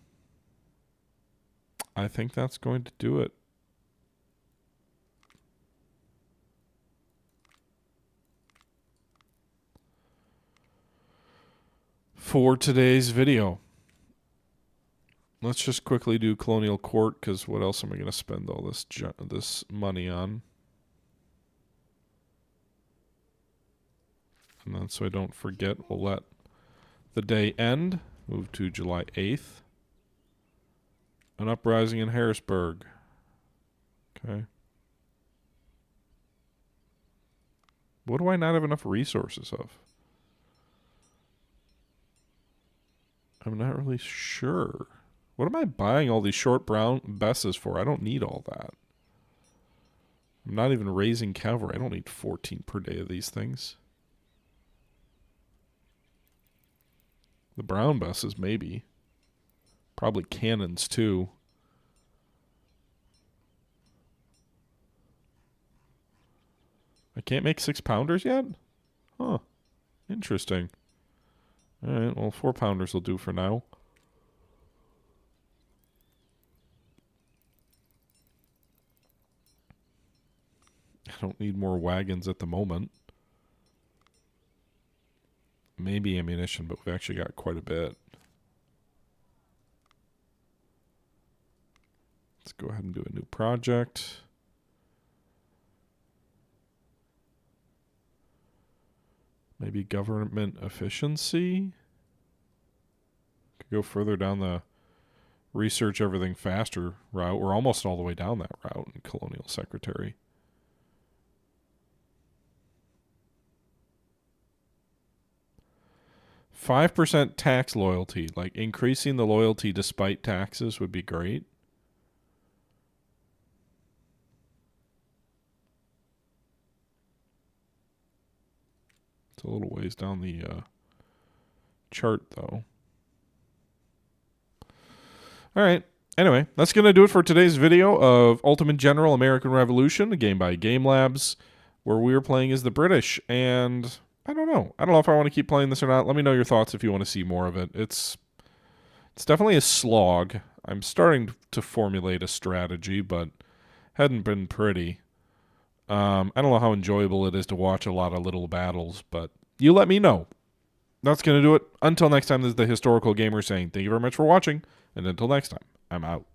I think that's going to do it. For today's video. Let's just quickly do colonial court, because what else am I going to spend all this money on? And then so I don't forget, we'll let the day end. Move to July 8th. An uprising in Harrisburg. Okay. What do I not have enough resources of? I'm not really sure. What am I buying all these short brown besses for? I don't need all that. I'm not even raising cavalry. I don't need 14 per day of these things. The brown besses, maybe. Probably cannons, too. I can't make 6-pounders yet? Huh. Interesting. Alright, well, 4-pounders will do for now. I don't need more wagons at the moment. Maybe ammunition, but we've actually got quite a bit. Let's go ahead and do a new project. Maybe government efficiency. Could go further down the research everything faster route. We're almost all the way down that route in colonial secretary. %5 tax loyalty, like increasing the loyalty despite taxes would be great. It's a little ways down the chart, though. All right. Anyway, that's going to do it for today's video of Ultimate General American Revolution, a game by Game Labs, where we are playing as the British. And I don't know. I don't know if I want to keep playing this or not. Let me know your thoughts if you want to see more of it. It's definitely a slog. I'm starting to formulate a strategy, but hadn't been pretty. I don't know how enjoyable it is to watch a lot of little battles, but you let me know. That's going to do it. Until next time, this is the Historical Gamer saying thank you very much for watching, and until next time, I'm out.